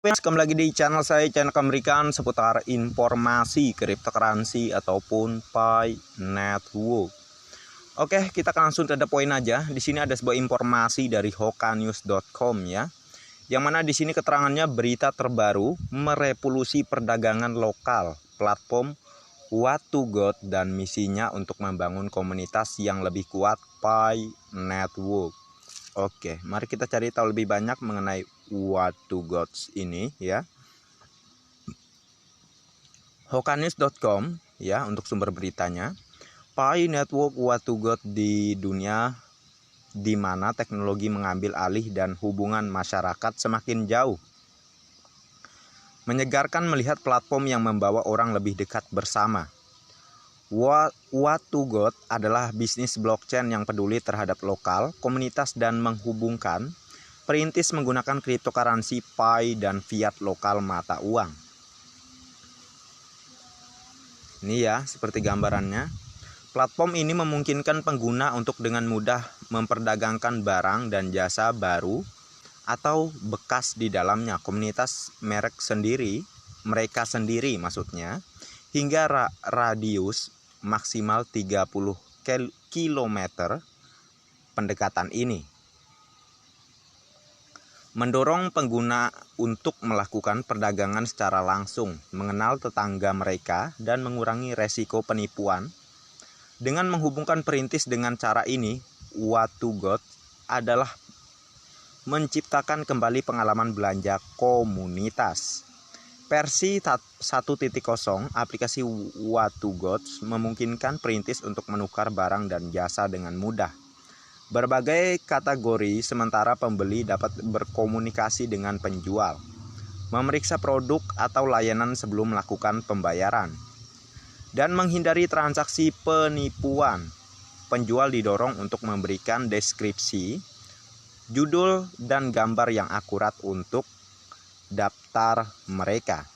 Kembali lagi di channel saya, channel American, seputar informasi cryptocurrency ataupun Pi Network. Oke, kita akan langsung to the point aja. Di sini ada sebuah informasi dari hokanews.com ya. Yang mana di sini keterangannya berita terbaru merevolusi perdagangan lokal, platform What to God dan misinya untuk membangun komunitas yang lebih kuat Pi Network. Oke, mari kita cari tahu lebih banyak mengenai What to Gods ini ya. Hokanews.com ya untuk sumber beritanya. Pi Network What to God di dunia di mana teknologi mengambil alih dan hubungan masyarakat semakin jauh. Menyegarkan melihat platform yang membawa orang lebih dekat bersama. What to God adalah bisnis blockchain yang peduli terhadap lokal, komunitas dan menghubungkan. Perintis menggunakan cryptocurrency Pi dan fiat lokal mata uang. Ini ya, seperti gambarannya. Platform ini memungkinkan pengguna untuk dengan mudah memperdagangkan barang dan jasa baru atau bekas di dalamnya. Komunitas mereka sendiri maksudnya, hingga radius maksimal 30 km pendekatan ini. Mendorong pengguna untuk melakukan perdagangan secara langsung, mengenal tetangga mereka, dan mengurangi resiko penipuan. Dengan menghubungkan perintis dengan cara ini, What to God adalah menciptakan kembali pengalaman belanja komunitas. Versi 1.0 aplikasi What to God memungkinkan perintis untuk menukar barang dan jasa dengan mudah. Berbagai kategori, sementara pembeli dapat berkomunikasi dengan penjual, memeriksa produk atau layanan sebelum melakukan pembayaran, dan menghindari transaksi penipuan. Penjual didorong untuk memberikan deskripsi, judul, dan gambar yang akurat untuk daftar mereka,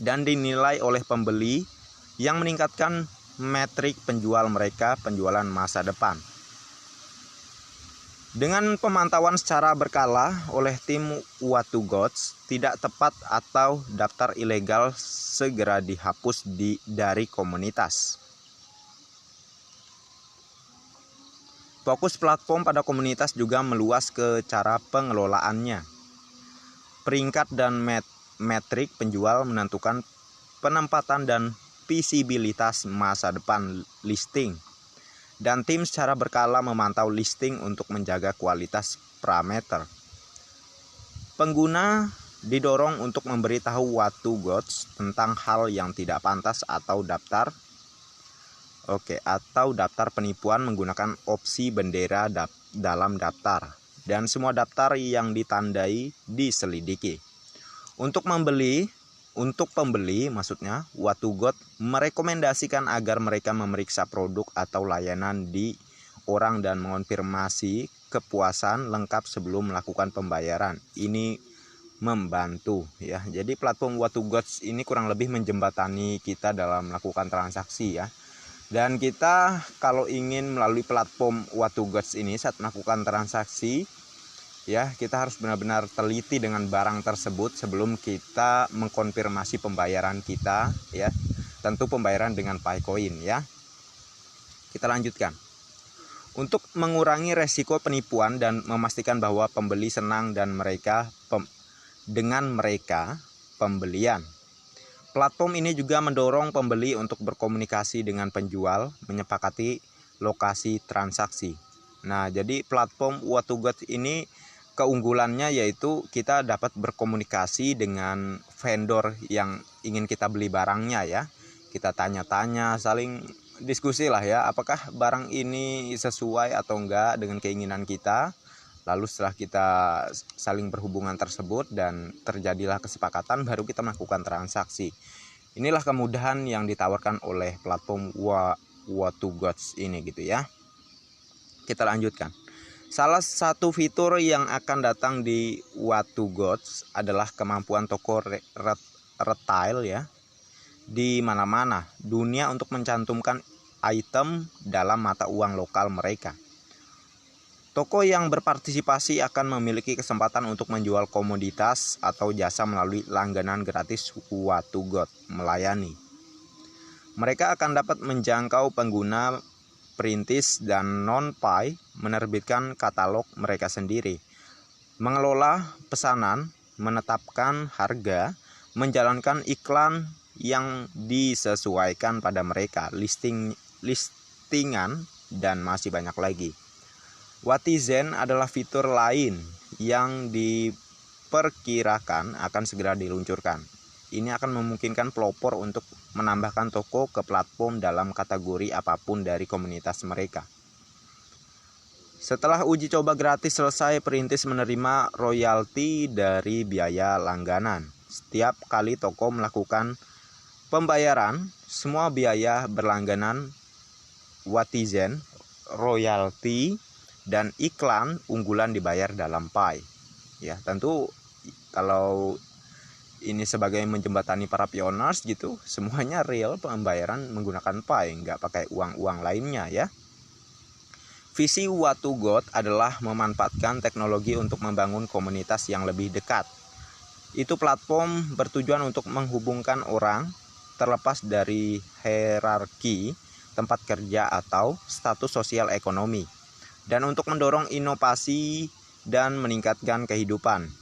dan dinilai oleh pembeli yang meningkatkan metrik penjual mereka penjualan masa depan. Dengan pemantauan secara berkala oleh tim What to Gods, tidak tepat atau daftar ilegal segera dihapus dari komunitas. Fokus platform pada komunitas juga meluas ke cara pengelolaannya. Peringkat dan metrik penjual menentukan penempatan dan visibilitas masa depan listing. Dan tim secara berkala memantau listing untuk menjaga kualitas parameter. Pengguna didorong untuk memberitahu What to Gods tentang hal yang tidak pantas atau daftar penipuan menggunakan opsi bendera dalam daftar, dan semua daftar yang ditandai diselidiki. Untuk pembeli maksudnya, What to God merekomendasikan agar mereka memeriksa produk atau layanan di orang dan mengonfirmasi kepuasan lengkap sebelum melakukan pembayaran. Ini membantu ya. Jadi platform What to God ini kurang lebih menjembatani kita dalam melakukan transaksi ya. Dan kita kalau ingin melalui platform What to God ini saat melakukan transaksi ya, kita harus benar-benar teliti dengan barang tersebut sebelum kita mengkonfirmasi pembayaran kita ya. Tentu pembayaran dengan Picoin ya. Kita lanjutkan. Untuk mengurangi resiko penipuan dan memastikan bahwa pembeli senang dan dengan mereka pembelian. Platform ini juga mendorong pembeli untuk berkomunikasi dengan penjual, menyepakati lokasi transaksi. Nah, jadi platform What to God ini keunggulannya yaitu kita dapat berkomunikasi dengan vendor yang ingin kita beli barangnya ya. Kita tanya-tanya, saling diskusi lah ya, apakah barang ini sesuai atau enggak dengan keinginan kita. Lalu setelah kita saling berhubungan tersebut dan terjadilah kesepakatan, baru kita melakukan transaksi. Inilah kemudahan yang ditawarkan oleh platform What to Gods ini gitu ya. Kita lanjutkan. Salah satu fitur yang akan datang di What to Gods adalah kemampuan toko retail ya di mana-mana dunia untuk mencantumkan item dalam mata uang lokal mereka. Toko yang berpartisipasi akan memiliki kesempatan untuk menjual komoditas atau jasa melalui langganan gratis Watugot melayani. Mereka akan dapat menjangkau pengguna perintis dan non-pay, menerbitkan katalog mereka sendiri, mengelola pesanan, menetapkan harga, menjalankan iklan yang disesuaikan pada mereka, listingan, dan masih banyak lagi. Watizen adalah fitur lain yang diperkirakan akan segera diluncurkan. Ini akan memungkinkan pelopor untuk menambahkan toko ke platform dalam kategori apapun dari komunitas mereka. Setelah uji coba gratis selesai, perintis menerima royalti dari biaya langganan. Setiap kali toko melakukan pembayaran, semua biaya berlangganan Watizen, royalti, dan iklan unggulan dibayar dalam pay. Ya, tentu kalau ini sebagai menjembatani para pioners gitu, semuanya real pembayaran menggunakan pay, nggak pakai uang-uang lainnya ya. Visi Watugot adalah memanfaatkan teknologi untuk membangun komunitas yang lebih dekat. Itu platform bertujuan untuk menghubungkan orang terlepas dari hierarki tempat kerja atau status sosial ekonomi, dan untuk mendorong inovasi dan meningkatkan kehidupan.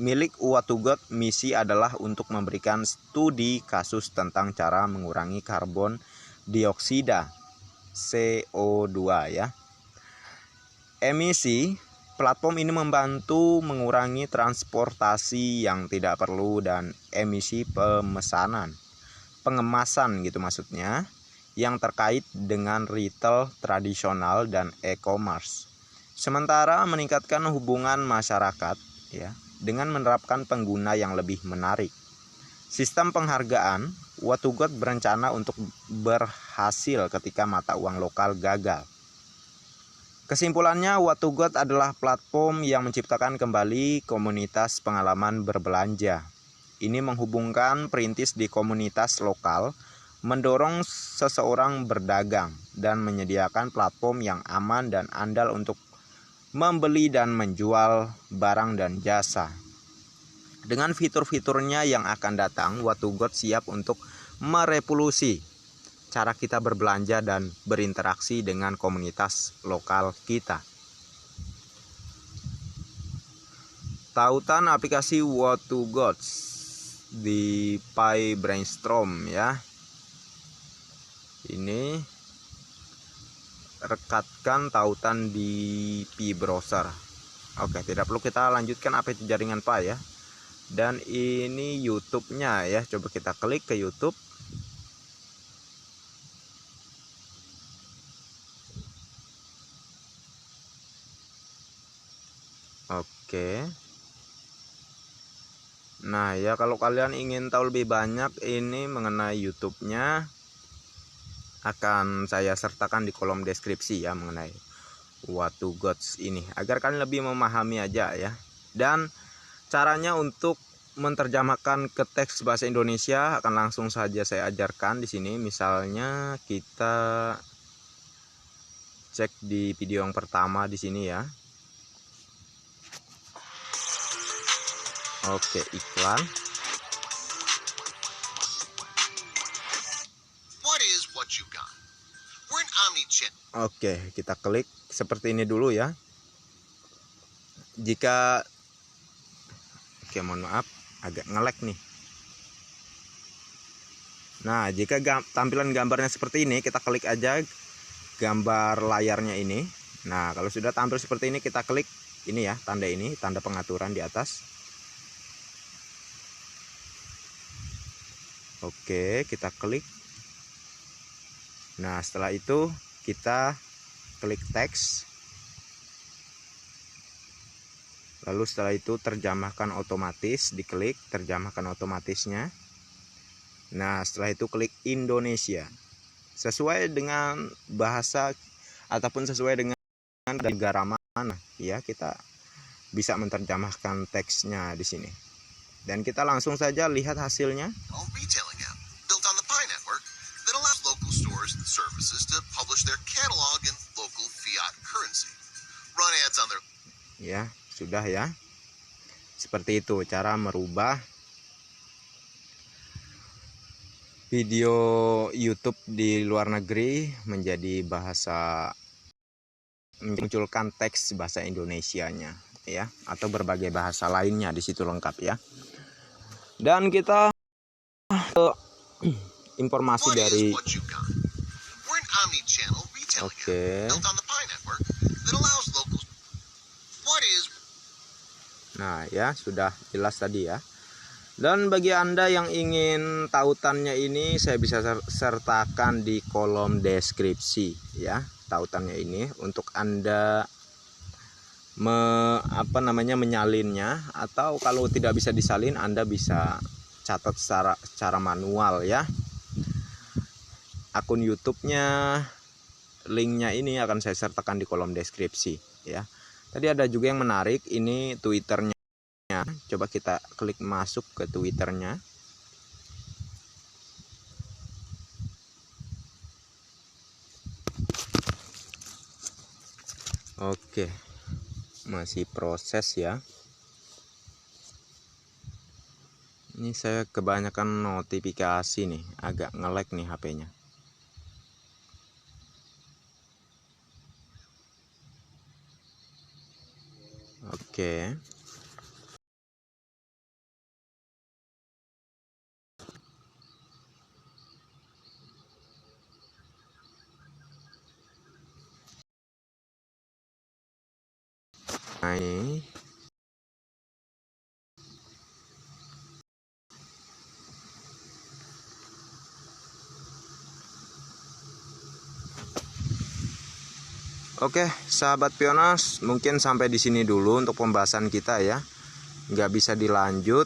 Milik Watugot misi adalah untuk memberikan studi kasus tentang cara mengurangi karbon dioksida CO2 ya. Emisi. Platform ini membantu mengurangi transportasi yang tidak perlu dan emisi pemesanan, pengemasan gitu maksudnya, yang terkait dengan retail tradisional dan e-commerce. Sementara meningkatkan hubungan masyarakat ya, dengan menerapkan pengguna yang lebih menarik. Sistem penghargaan, Watugot berencana untuk berhasil ketika mata uang lokal gagal. Kesimpulannya, Watugot adalah platform yang menciptakan kembali komunitas pengalaman berbelanja. Ini menghubungkan perintis di komunitas lokal, mendorong seseorang berdagang, dan menyediakan platform yang aman dan andal untuk membeli dan menjual barang dan jasa. Dengan fitur-fiturnya yang akan datang, Watugot siap untuk merevolusi cara kita berbelanja dan berinteraksi dengan komunitas lokal kita. Tautan aplikasi Watugot di Pi Brainstorm ya. Ini rekatkan tautan di Pi browser. Oke, tidak perlu kita lanjutkan apa itu jaringan Pi ya. Dan ini YouTube-nya ya. Coba kita klik ke YouTube. Oke. Nah ya, kalau kalian ingin tahu lebih banyak ini mengenai YouTube-nya, akan saya sertakan di kolom deskripsi ya mengenai Watugot ini, agar kalian lebih memahami aja ya. Dan caranya untuk menerjemahkan ke teks bahasa Indonesia akan langsung saja saya ajarkan di sini. Misalnya kita cek di video yang pertama di sini ya. Oke, iklan. Oke, kita klik seperti ini dulu ya. Mohon maaf, agak nge-lag nih. Nah, jika tampilan gambarnya seperti ini, kita klik aja gambar layarnya ini. Nah, kalau sudah tampil seperti ini, kita klik ini ya, tanda ini, tanda pengaturan di atas. Oke, kita klik. Nah, setelah itu kita klik teks. Lalu setelah itu terjemahkan otomatis, diklik terjemahkan otomatisnya. Nah, setelah itu klik Indonesia. Sesuai dengan bahasa ataupun sesuai dengan negara mana ya, kita bisa menerjemahkan teksnya di sini. Dan kita langsung saja lihat hasilnya. Ya, sudah ya. Seperti itu cara merubah video YouTube di luar negeri menjadi bahasa, munculkan teks bahasa Indonesianya ya, atau berbagai bahasa lainnya di situ lengkap ya. Dan kita informasi dari Nah ya, sudah jelas tadi ya. Dan bagi Anda yang ingin tautannya ini, saya bisa sertakan di kolom deskripsi ya, tautannya ini untuk Anda menyalinnya, atau kalau tidak bisa disalin Anda bisa catat secara manual ya. Akun YouTube-nya, linknya ini akan saya sertakan di kolom deskripsi ya. Tadi ada juga yang menarik, ini Twitternya. Coba kita klik masuk ke Twitternya. Oke, masih proses ya. Ini saya kebanyakan notifikasi nih, agak nge-lag nih HP-nya. Oke. Nah, ini oke, sahabat Pionas, mungkin sampai di sini dulu untuk pembahasan kita ya. Nggak bisa dilanjut